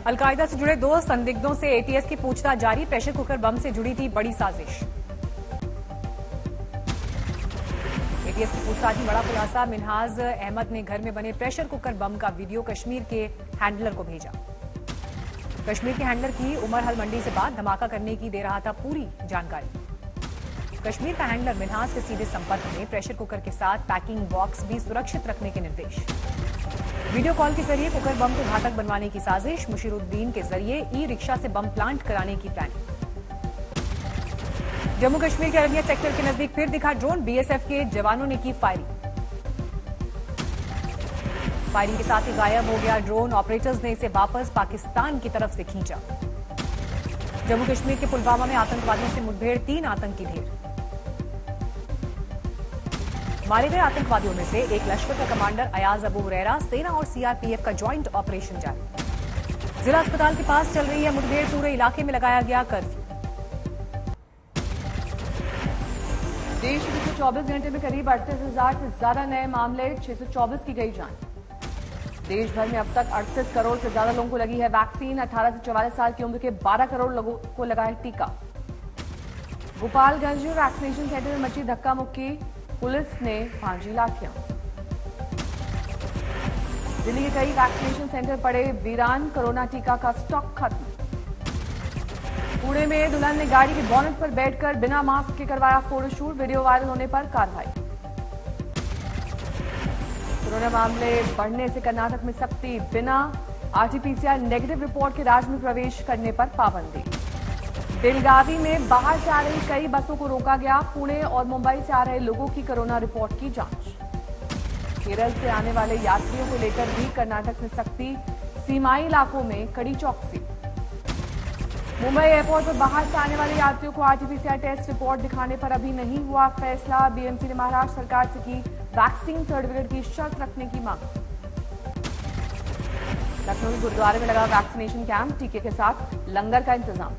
Al Qaeda से जुड़े 2 संदिग्धों से एटीएस की पूछताछ जारी। प्रेशर कुकर बम से जुड़ी थी बड़ी साजिश। एटीएस की पूछताछ में बड़ा खुलासा। मिनहाज अहमद ने घर में बने प्रेशर कुकर बम का वीडियो कश्मीर के हैंडलर को भेजा। कश्मीर के हैंडलर की उमर हल मंडी से बाद धमाका करने की दे रहा था पूरी जानकारी। कश्मीर का हैंडलर मिनहाज के सीधे संपर्क में। प्रेशर कुकर के साथ पैकिंग बॉक्स भी सुरक्षित रखने के निर्देश। वीडियो कॉल के जरिए कुकर बम को घातक बनवाने की साजिश। मुशीरुद्दीन के जरिए ई रिक्शा से बम प्लांट कराने की प्लानिंग। जम्मू कश्मीर के अरनिया सेक्टर के नजदीक फिर दिखा ड्रोन। बीएसएफ के जवानों ने की फायरिंग के साथ ही गायब हो गया ड्रोन। ऑपरेटर्स ने इसे वापस पाकिस्तान की तरफ से खींचा। जम्मू कश्मीर के पुलवामा में आतंकवादियों से मुठभेड़, 3 आतंकी ढेर। मारे गए आतंकवादियों में से एक लश्कर का कमांडर अयाज अबू हुरैरा। सेना और सीआरपीएफ का ज्वाइंट ऑपरेशन जारी। जिला अस्पताल के पास चल रही है मुठभेड़। पूरे इलाके में लगाया गया कर्फ्यू। देश में पिछले 24 घंटे में करीब 38,000 से ज्यादा नए मामले, 624 की गई जान। देश भर में अब तक 38 करोड़ से ज्यादा लोगों को लगी है वैक्सीन। 18 से 44 साल की उम्र के 12 करोड़ लोगों को लगा है टीका। गोपालगंज वैक्सीनेशन सेंटर में मची धक्का मुक्की। पुलिस ने भांजी लाठियां। दिल्ली के कई वैक्सीनेशन सेंटर पड़े वीरान। कोरोना टीका का स्टॉक खत्म। पुणे में दुल्हन ने गाड़ी के बोनट पर बैठकर बिना मास्क के करवाया फोटोशूट। वीडियो वायरल होने पर कार्रवाई। कोरोना मामले बढ़ने से कर्नाटक में सख्ती। बिना आरटीपीसीआर नेगेटिव रिपोर्ट के राज्य में प्रवेश करने पर पाबंदी। बेलगावी में बाहर से आ रही कई बसों को रोका गया। पुणे और मुंबई से आ रहे लोगों की कोरोना रिपोर्ट की जांच। केरल से आने वाले यात्रियों को लेकर भी कर्नाटक में सख्ती। सीमाई इलाकों में कड़ी चौकसी। मुंबई एयरपोर्ट पर बाहर से आने वाले यात्रियों को आरटीपीसीआर टेस्ट रिपोर्ट दिखाने पर अभी नहीं हुआ फैसला। बीएमसी ने महाराष्ट्र सरकार से की वैक्सीन सर्टिफिकेट की शर्त रखने की मांग। लखनऊ गुरुद्वारे में लगा वैक्सीनेशन कैंप। टीके के साथ लंगर का इंतजाम।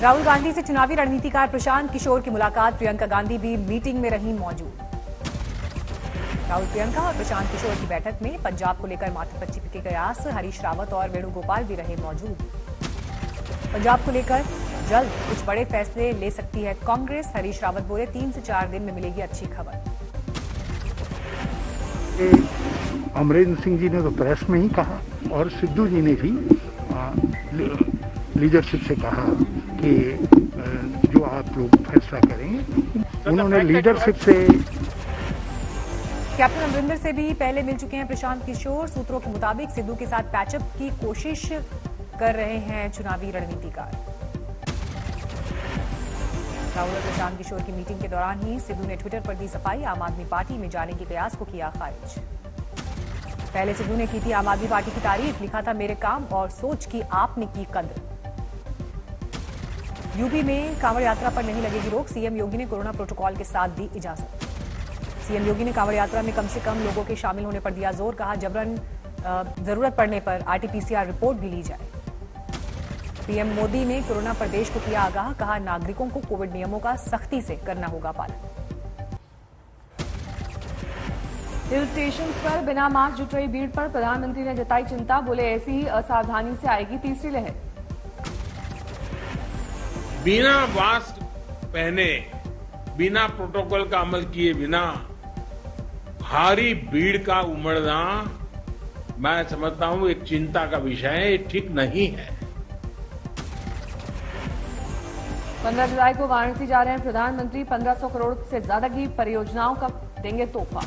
राहुल गांधी से चुनावी रणनीतिकार प्रशांत किशोर की मुलाकात। प्रियंका गांधी भी मीटिंग में रही मौजूद। राहुल, प्रियंका और प्रशांत किशोर की बैठक में पंजाब को लेकर माथापच्ची के कयास। हरीश रावत और वेणुगोपाल भी रहे मौजूद। पंजाब को लेकर जल्द कुछ बड़े फैसले ले सकती है कांग्रेस। हरीश रावत बोले 3 से 4 दिन में मिलेगी अच्छी खबर। अमरिंदर सिंह जी ने तो प्रेस में ही कहा और सिद्धू जी ने भी लीडरशिप से कहा कि जो आप लोग फैसला करें। उन्होंने लीडरशिप से कैप्टन अमरिंदर से भी पहले मिल चुके हैं प्रशांत किशोर। सूत्रों के मुताबिक सिद्धू के साथ पैचअप की कोशिश कर रहे हैं चुनावी रणनीतिकार। राहुल और प्रशांत किशोर की मीटिंग के दौरान ही सिद्धू ने ट्विटर पर दी सफाई। आम आदमी पार्टी में जाने के प्रयास को किया खारिज। पहले सिद्धू ने की थी आम आदमी पार्टी की तारीफ। लिखा था मेरे काम और सोच की आपने की कद्र। यूपी में कांवड़ यात्रा पर नहीं लगेगी रोक। सीएम योगी ने कोरोना प्रोटोकॉल के साथ दी इजाजत। सीएम योगी ने कांवड़ यात्रा में कम से कम लोगों के शामिल होने पर दिया जोर। कहा जबरन जरूरत पड़ने पर आरटीपीसीआर रिपोर्ट भी ली जाए। पीएम मोदी ने कोरोना पर देश को किया आगाह। कहा नागरिकों को कोविड नियमों का सख्ती से करना होगा पालन। हिल स्टेशन पर बिना मास्क जुट रही भीड़ पर प्रधानमंत्री ने जताई चिंता। बोले ऐसी ही असावधानी से आएगी तीसरी लहर। बिना मास्क पहने, बिना प्रोटोकॉल का अमल किए बिना भारी भीड़ का उमड़ना मैं समझता हूं एक चिंता का विषय है। ये ठीक नहीं है। 15 जुलाई को वाराणसी जा रहे हैं प्रधानमंत्री। 1500 करोड़ से ज्यादा की परियोजनाओं का देंगे तोहफा।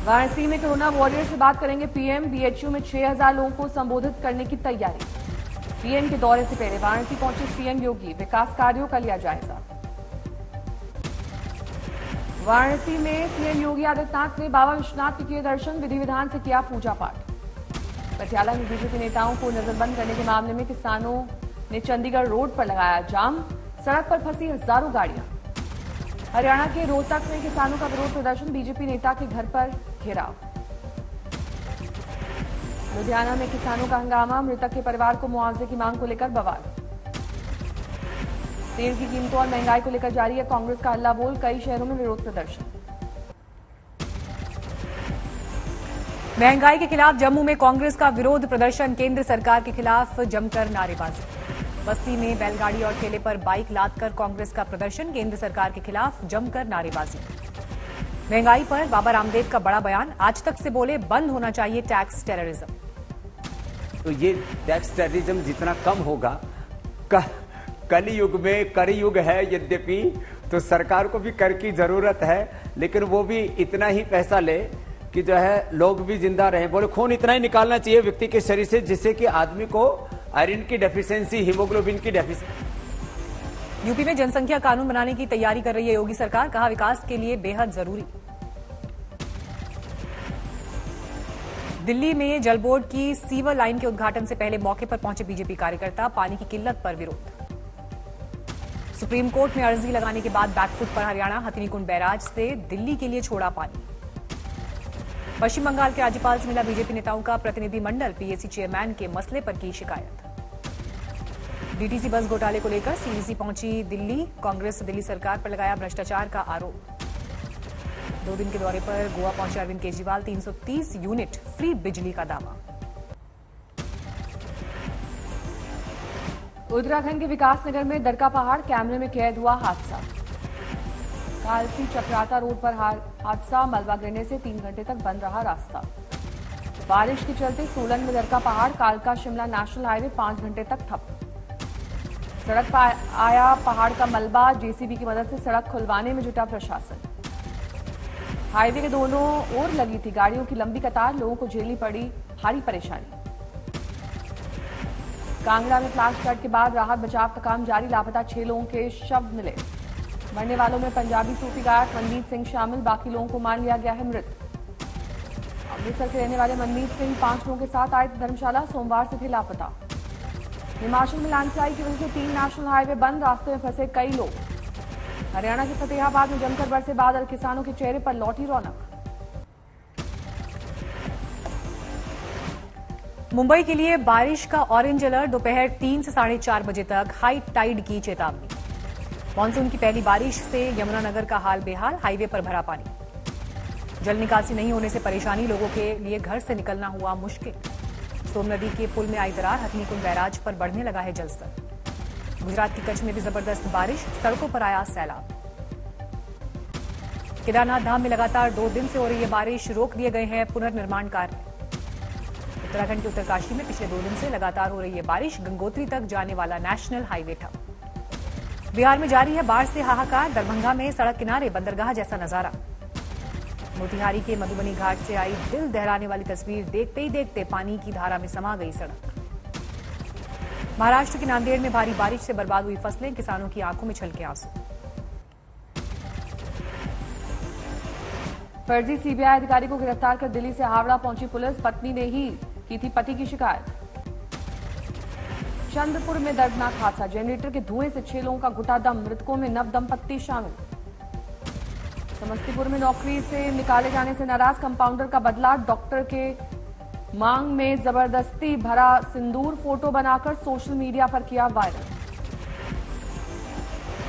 वाराणसी में कोरोना वॉरियर से बात करेंगे पीएम। बीएचयू में 6000 लोगों को संबोधित करने की तैयारी। पीएम के दौरे से पहले वाराणसी पहुंचे सीएम योगी। विकास कार्यों का लिया जायजा। वाराणसी में सीएम योगी आदित्यनाथ ने बाबा विश्वनाथ के किए दर्शन। विधि विधान से किया पूजा पाठ। पटियाला में बीजेपी नेताओं को नजरबंद करने के मामले में किसानों ने चंडीगढ़ रोड पर लगाया जाम। सड़क पर फंसी हजारों गाड़ियां। हरियाणा के रोहतक में किसानों का विरोध प्रदर्शन। बीजेपी नेता के घर पर घेराव। लुधियाना में किसानों का हंगामा। मृतक के परिवार को मुआवजे की मांग को लेकर बवाल। तेल की कीमतों और महंगाई को लेकर जारी है कांग्रेस का हल्ला बोल। कई शहरों में विरोध प्रदर्शन। महंगाई के खिलाफ जम्मू में कांग्रेस का विरोध प्रदर्शन, केंद्र सरकार के खिलाफ जमकर नारेबाजी। बस्ती में बैलगाड़ी और ठेले पर बाइक लादकर कांग्रेस का प्रदर्शन, केंद्र सरकार के खिलाफ जमकर नारेबाजी। महंगाई पर बाबा रामदेव का बड़ा बयान, आज तक से बोले बंद होना चाहिए टैक्स टेररिज्म। तो ये टैक्स टेररिज्म जितना कम होगा, कलयुग में कलयुग है यद्यपि, तो सरकार को भी कर की जरूरत है, लेकिन वो भी इतना ही पैसा ले कि जो है लोग भी जिंदा रहे। बोले खून इतना ही निकालना चाहिए व्यक्ति के शरीर से जिससे कि आदमी को आयरन की डेफिशिएंसी, हीमोग्लोबिन की डेफिशिएंसी। यूपी में जनसंख्या कानून बनाने की तैयारी कर रही है योगी सरकार, कहा विकास के लिए बेहद जरूरी। दिल्ली में जल बोर्ड की सीवर लाइन के उद्घाटन से पहले मौके पर पहुंचे बीजेपी कार्यकर्ता, पानी की किल्लत पर विरोध। सुप्रीम कोर्ट में अर्जी लगाने के बाद बैकफुट पर हरियाणा, हथिनीकुंड बैराज से दिल्ली के लिए छोड़ा पानी। पश्चिम बंगाल के राज्यपाल से मिला बीजेपी नेताओं का प्रतिनिधिमंडल, पीएसी चेयरमैन के मसले पर की शिकायत। डीटीसी बस घोटाले को लेकर सीईसी पहुंची दिल्ली, कांग्रेस दिल्ली सरकार पर लगाया भ्रष्टाचार का आरोप। 2 दिन के दौरे पर गोवा पहुंचे अरविंद केजरीवाल, 330 यूनिट फ्री बिजली का दावा। उत्तराखंड के विकासनगर में दरका पहाड़, कैमरे में कैद हुआ हादसा। कालसी चक्राता रोड पर हादसा, मलबा गिरने से 3 घंटे तक बंद रहा रास्ता। बारिश के चलते सोलन में दरका पहाड़, कालका शिमला नेशनल हाईवे 5 घंटे तक ठप। सड़क पर आया पहाड़ का मलबा, जेसीबी की मदद से सड़क खुलवाने में जुटा प्रशासन। हाईवे के दोनों ओर लगी थी गाड़ियों की लंबी कतार, लोगों को झेलनी पड़ी भारी परेशानी। कांगड़ा में फ्लैश फ्लड के बाद राहत बचाव का काम जारी, लापता 6 लोगों के शव मिले। मरने वालों में पंजाबी सूफी गायक मनमीत सिंह शामिल, बाकी लोगों को मान लिया गया है मृत। अमृतसर के रहने वाले मनमीत सिंह 5 लोगों के साथ आए धर्मशाला, सोमवार से थे लापता। हिमाचल में लैंडस्लाइड की वजह से 3 नेशनल हाईवे बंद, रास्ते में फंसे कई लोग। हरियाणा के फतेहाबाद में जमकर बरसे बादल, किसानों के चेहरे पर लौटी रौनक। मुंबई के लिए बारिश का ऑरेंज अलर्ट, दोपहर 3 से 4:30 बजे तक हाई टाइड की चेतावनी। मानसून की पहली बारिश से यमुनानगर का हाल बेहाल, हाईवे पर भरा पानी। जल निकासी नहीं होने से परेशानी, लोगों के लिए घर से निकलना हुआ मुश्किल। सोम नदी के पुल में आई दरार, हथिनीकुंड बैराज पर बढ़ने लगा है जलस्तर। गुजरात के कच्छ में भी जबरदस्त बारिश, सड़कों पर आया सैलाब। केदारनाथ धाम में लगातार 2 दिन से हो रही है बारिश, रोक दिए गए हैं पुनर्निर्माण कार्य। उत्तराखंड के उत्तरकाशी में पिछले 2 दिन से लगातार हो रही है बारिश, गंगोत्री तक जाने वाला नेशनल हाईवे ठप। बिहार में जारी है बाढ़ से हाहाकार, दरभंगा में सड़क किनारे बंदरगाह जैसा नजारा। मोतिहारी के मधुबनी घाट से आई दिल दहलाने वाली तस्वीर, देखते ही देखते पानी की धारा में समा गई सड़क। महाराष्ट्र के नांदेड़ में भारी बारिश से बर्बाद हुई फसलें, किसानों की आंखों में छलके आंसू। फर्जी सीबीआई अधिकारी को गिरफ्तार कर दिल्ली से हावड़ा पहुंची पुलिस, पत्नी ने ही की थी पति की शिकायत। चंद्रपुर में दर्दनाक हादसा, जनरेटर के धुएं से 6 लोगों का घुटा दम, मृतकों में नव दंपत्ति शामिल। समस्तीपुर में नौकरी से निकाले जाने से नाराज कंपाउंडर का बदला, डॉक्टर के मांग में जबरदस्ती भरा सिंदूर फोटो बनाकर सोशल मीडिया पर किया वायरल।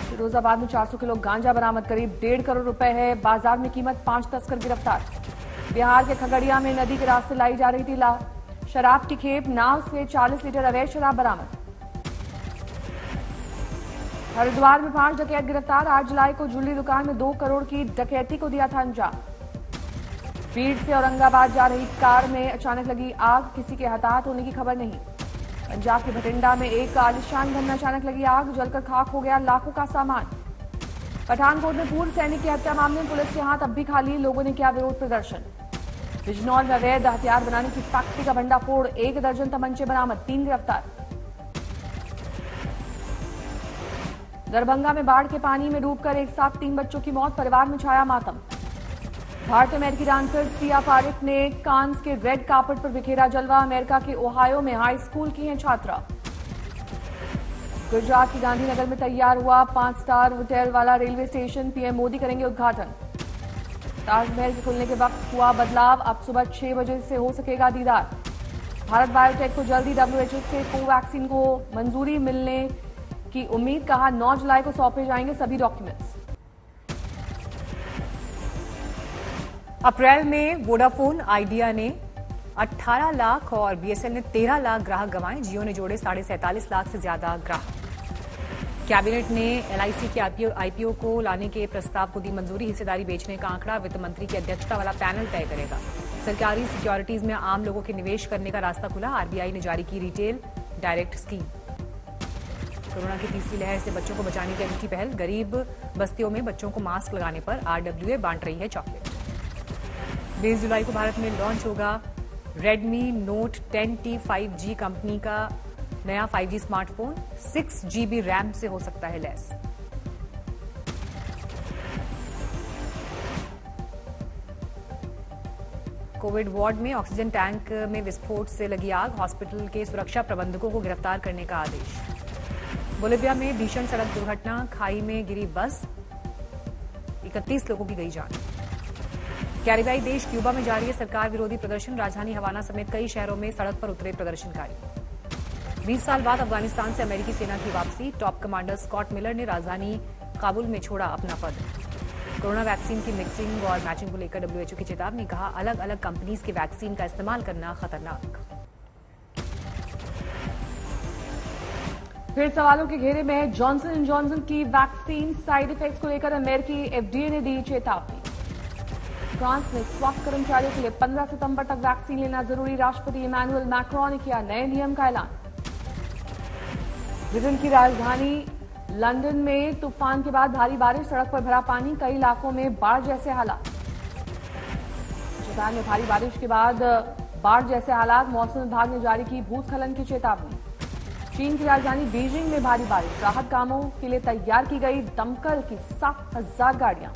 फिरोजाबाद में 400 किलो गांजा बरामद, करीब 1.5 करोड़ रुपए है बाजार में कीमत, 5 तस्कर गिरफ्तार। बिहार के खगड़िया में नदी के रास्ते लाई जा रही थी शराब की खेप, नाव से 40 लीटर अवैध शराब बरामद। हरिद्वार में 5 डकैत गिरफ्तार, 8 जुलाई को ज्वेलरी दुकान में 2 करोड़ की डकैती को दिया था अंजाम। भीड़ से औरंगाबाद जा रही कार में अचानक लगी आग, किसी के हताहत होने की खबर नहीं। पंजाब के भटिंडा में एक आलीशान घर में अचानक लगी आग, जलकर खाक हो गया लाखों का सामान। पठानकोट में पूर्व सैनिक की हत्या मामले में पुलिस के हाथ अब भी खाली, लोगों ने किया विरोध प्रदर्शन। बिजनौर में अवैध हथियार बनाने की फैक्ट्री का भंडाफोड़, 1 दर्जन तमंचे बरामद, 3 गिरफ्तार। दरभंगा में बाढ़ के पानी में डूबकर एक साथ 3 बच्चों की मौत, परिवार में छाया मातम। भारतीय अमेरिकी डांसर सिया फारिक ने कांस के रेड कार्पेट पर बिखेरा जलवा, अमेरिका के ओहायो में हाई स्कूल की हैं छात्रा। गुजरात के गांधीनगर में तैयार हुआ 5 स्टार होटल वाला रेलवे स्टेशन, पीएम मोदी करेंगे उद्घाटन। ताजमहल के खुलने के वक्त हुआ बदलाव, अब सुबह 6 बजे से हो सकेगा दीदार। भारत बायोटेक को जल्दी WHO से कोवैक्सीन को मंजूरी मिलने की उम्मीद, कहा 9 जुलाई को सौंपे जाएंगे सभी डॉक्यूमेंट्स। अप्रैल में वोडाफोन आइडिया ने 18 लाख और बीएसएल ने 13 लाख ग्राहक गंवाए। जियो ने जोड़े 47.5 लाख से ज्यादा ग्राहक। कैबिनेट ने एलआईसी के आईपीओ को लाने के प्रस्ताव को दी मंजूरी। हिस्सेदारी बेचने का आंकड़ा वित्त मंत्री की अध्यक्षता वाला पैनल तय करेगा। सरकारी सिक्योरिटीज में आम लोगों के निवेश करने का रास्ता खुला। आरबीआई ने जारी की रिटेल डायरेक्ट स्कीम। कोरोना की तीसरी लहर से बच्चों को बचाने की अनूठी पहल। गरीब बस्तियों में बच्चों को मास्क लगाने पर आरडब्ल्यूए बांट रही है चॉकलेट। 20 जुलाई को भारत में लॉन्च होगा Redmi note 10T 5G company का नया 5G स्मार्टफोन। 6 GB रैम से हो सकता है लैस। कोविड वार्ड में ऑक्सीजन टैंक में विस्फोट से लगी आग। हॉस्पिटल के सुरक्षा प्रबंधकों को गिरफ्तार करने का आदेश। बोलिविया में भीषण सड़क दुर्घटना। खाई में गिरी बस, 31 लोगों की गई जान। कैरिबियाई देश क्यूबा में जारी है सरकार विरोधी प्रदर्शन। राजधानी हवाना समेत कई शहरों में सड़क पर उतरे प्रदर्शनकारी। 20 साल बाद अफगानिस्तान से अमेरिकी सेना की वापसी। टॉप कमांडर स्कॉट मिलर ने राजधानी काबुल में छोड़ा अपना पद। कोरोना वैक्सीन की मिक्सिंग और मैचिंग को लेकर डब्ल्यूएचओ की चेतावनी। कहा, अलग अलग कंपनीज के वैक्सीन का इस्तेमाल करना खतरनाक। फिर सवालों के घेरे में जॉनसन एंड जॉनसन की वैक्सीन साइड इफेक्ट्स को लेकर अमेरिकी एफडीए ने दी चेतावनी। फ्रांस में स्वास्थ्य कर्मचारियों के लिए 15 सितंबर तक वैक्सीन लेना जरूरी। राष्ट्रपति इमैनुअल मैक्रोन ने किया नए नियम का ऐलान। ब्रिटेन की राजधानी लंदन में तूफान के बाद भारी बारिश। सड़क पर भरा पानी। कई इलाकों में बाढ़ जैसे हालात। जापान में भारी बारिश के बाद बाढ़ जैसे हालात। मौसम विभाग ने जारी की भूस्खलन की चेतावनी। चीन की राजधानी बीजिंग में भारी बारिश। राहत कामों के लिए तैयार की गई दमकल की 7,000 गाड़ियां।